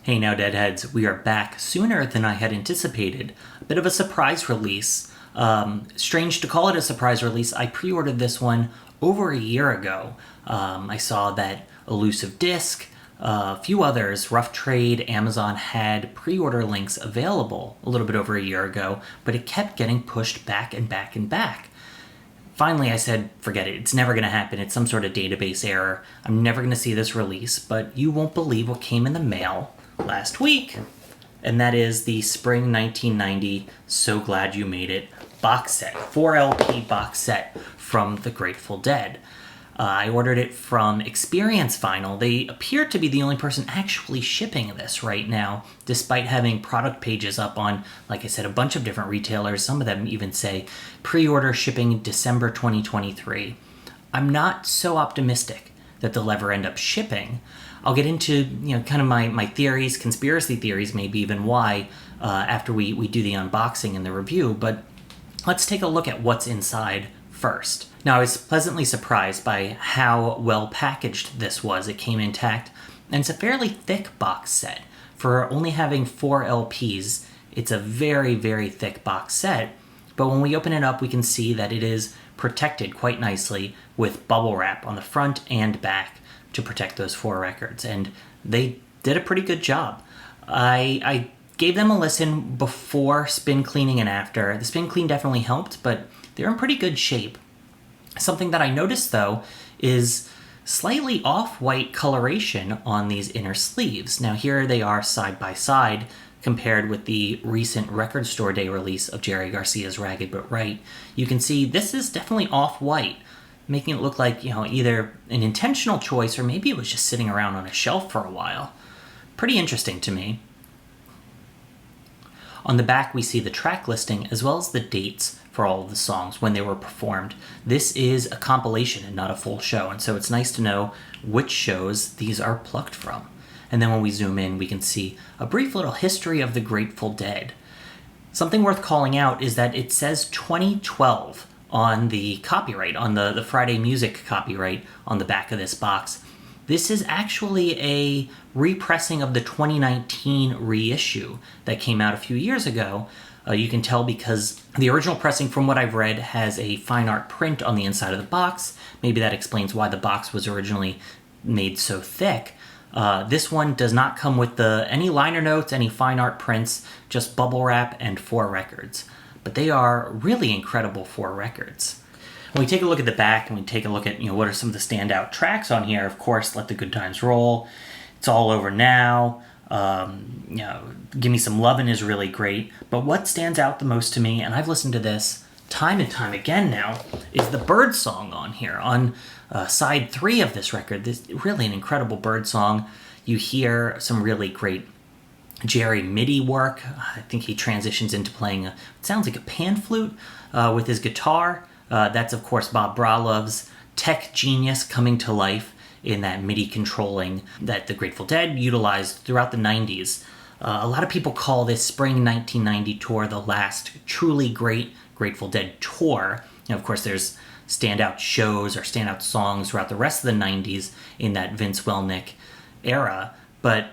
Hey now, Deadheads, we are back sooner than I had anticipated. A bit of a surprise release. Strange to call it a surprise release. I pre-ordered this one over a year ago. I saw that Elusive Disc, a few others, Rough Trade, Amazon had pre-order links available a little bit over a year ago, but it kept getting pushed back and back and back. Finally, I said, forget it. It's never going to happen. It's some sort of database error. I'm never going to see this release, but you won't believe what came in the mail last week. And that is the Spring 1990 So Glad You Made It box set, 4 LP box set from the Grateful Dead. I ordered it from Experience Vinyl. They appear to be the only person actually shipping this right now, despite having product pages up on, like I said, a bunch of different retailers. Some of them even say pre-order shipping December 2023. I'm not so optimistic that they'll ever end up shipping. I'll get into kind of my theories, conspiracy theories, maybe even why, after we do the unboxing and the review, but let's take a look at what's inside first. Now, I was pleasantly surprised by how well packaged this was. It came intact, and it's a fairly thick box set. For only having 4 LPs, it's a very, very thick box set, but when we open it up, we can see that it is protected quite nicely with bubble wrap on the front and back to protect those 4 records, and they did a pretty good job. I gave them a listen before spin cleaning and after. The spin clean definitely helped, but they're in pretty good shape. Something that I noticed, though, is slightly off-white coloration on these inner sleeves. Now, here they are side by side compared with the recent Record Store Day release of Jerry Garcia's Ragged But Right. You can see this is definitely off-white, making it look like, either an intentional choice or maybe it was just sitting around on a shelf for a while. Pretty interesting to me. On the back, we see the track listing as well as the dates for all of the songs when they were performed. This is a compilation and not a full show, and so it's nice to know which shows these are plucked from. And then when we zoom in, we can see a brief little history of the Grateful Dead. Something worth calling out is that it says 2012 on the copyright, on the Friday Music copyright on the back of this box. This is actually a repressing of the 2019 reissue that came out a few years ago. You can tell because the original pressing, from what I've read, has a fine art print on the inside of the box. Maybe that explains why the box was originally made so thick. This one does not come with any liner notes, any fine art prints, just bubble wrap and 4 records. But they are really incredible 4 records. When we take a look at the back and we take a look at what are some of the standout tracks on here, of course, Let the Good Times Roll, It's All Over Now, Give Me Some Lovin' is really great. But what stands out the most to me, and I've listened to this time and time again now, is the Bird song on here. On side 3 of this record, this really an incredible Bird song. You hear some really great Jerry MIDI work. I think he transitions into playing it sounds like a pan flute with his guitar. That's, of course, Bob Bralov's tech genius coming to life in that MIDI controlling that the Grateful Dead utilized throughout the 90s. A lot of people call this Spring 1990 tour the last truly great Grateful Dead tour. Of course, there's standout shows or standout songs throughout the rest of the 90s in that Vince Welnick era, but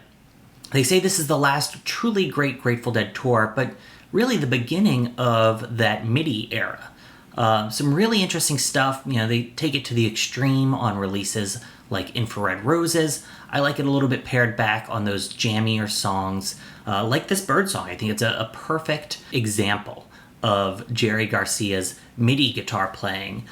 they say this is the last truly great Grateful Dead tour, but really the beginning of that MIDI era. Some really interesting stuff. They take it to the extreme on releases like Infrared Roses. I like it a little bit pared back on those jammier songs, like this Bird song. I think it's a perfect example of Jerry Garcia's MIDI guitar playing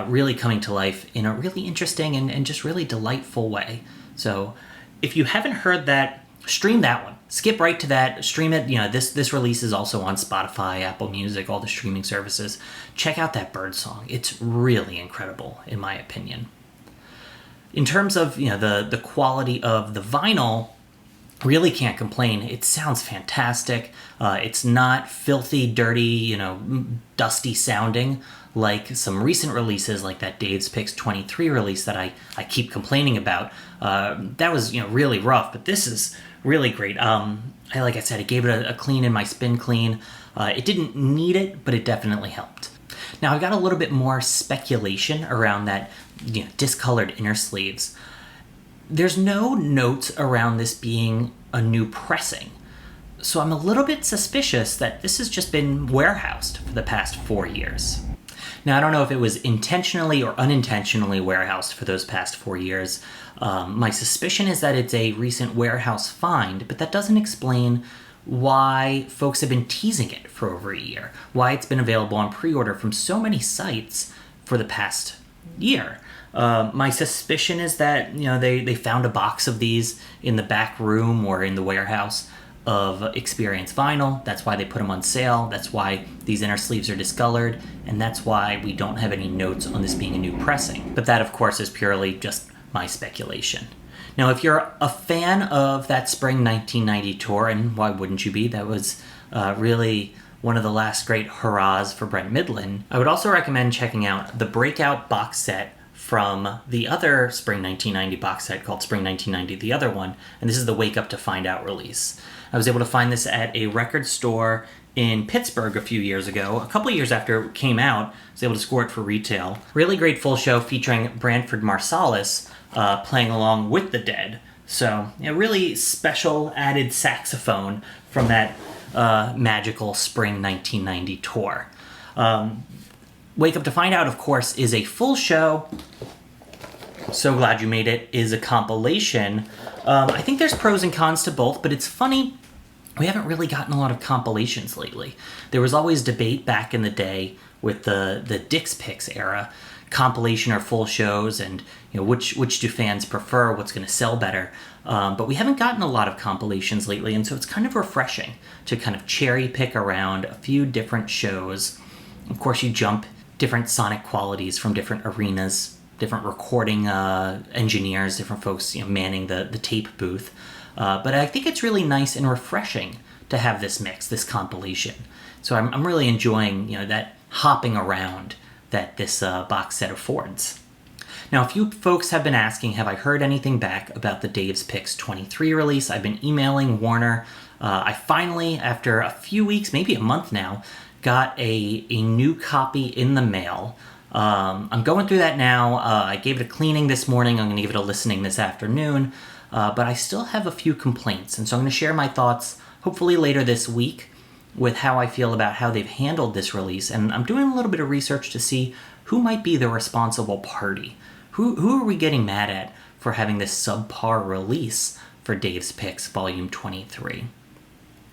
really coming to life in a really interesting and just really delightful way. So if you haven't heard that, stream that one. Skip right to that. Stream it. This release is also on Spotify, Apple Music, all the streaming services. Check out that Bird song. It's really incredible, in my opinion. In terms of the quality of the vinyl, really can't complain. It sounds fantastic. It's not filthy, dirty, dusty sounding like some recent releases, like that Dave's Picks 23 release that I keep complaining about. That was really rough, but this is really great. Like I said, I gave it a clean in my spin clean. It didn't need it, but it definitely helped. Now I've got a little bit more speculation around that discolored inner sleeves. there's no notes around this being a new pressing. So I'm a little bit suspicious that this has just been warehoused for the past 4 years. Now, I don't know if it was intentionally or unintentionally warehoused for those past 4 years. My suspicion is that it's a recent warehouse find, but that doesn't explain why folks have been teasing it for over a year, why it's been available on pre-order from so many sites for the past year. My suspicion is that they found a box of these in the back room or in the warehouse of Experience Vinyl. That's why they put them on sale. That's why these inner sleeves are discolored, and that's why we don't have any notes on this being a new pressing. But that, of course, is purely just my speculation. Now, if you're a fan of that Spring 1990 tour, and why wouldn't you be? That was really one of the last great hurrahs for Brent Midland. I would also recommend checking out the Breakout box set from the other Spring 1990 box set called Spring 1990, the other one, and this is the Wake Up to Find Out release. I was able to find this at a record store in Pittsburgh a few years ago. A couple of years after it came out, I was able to score it for retail. Really great full show featuring Branford Marsalis playing along with the Dead. So, a really special added saxophone from that magical Spring 1990 tour. Wake Up to Find Out, of course, is a full show. So Glad You Made It is a compilation. I think there's pros and cons to both, but it's funny, we haven't really gotten a lot of compilations lately. There was always debate back in the day with the Dick's Picks era, compilation or full shows, and which do fans prefer, what's going to sell better. But we haven't gotten a lot of compilations lately, and so it's kind of refreshing to kind of cherry pick around a few different shows. Of course, you jump different sonic qualities from different arenas, different recording engineers, different folks manning the tape booth. But I think it's really nice and refreshing to have this mix, this compilation. So I'm really enjoying that hopping around that this box set affords. Now, a few folks have been asking, have I heard anything back about the Dave's Picks 23 release? I've been emailing Warner. I finally, after a few weeks, maybe a month now, got a new copy in the mail. I'm going through that now. I gave it a cleaning this morning. I'm going to give it a listening this afternoon. But I still have a few complaints, and so I'm going to share my thoughts, hopefully later this week, with how I feel about how they've handled this release. And I'm doing a little bit of research to see who might be the responsible party. Who are we getting mad at for having this subpar release for Dave's Picks Volume 23?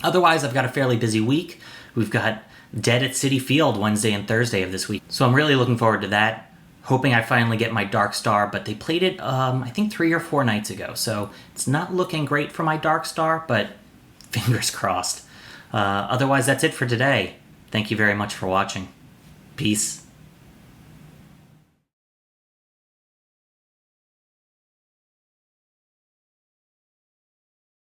Otherwise, I've got a fairly busy week. We've got Dead at City Field Wednesday and Thursday of this week. So I'm really looking forward to that. Hoping I finally get my Dark Star, but they played it, I think 3 or 4 nights ago. So it's not looking great for my Dark Star, but fingers crossed. Otherwise, that's it for today. Thank you very much for watching. Peace.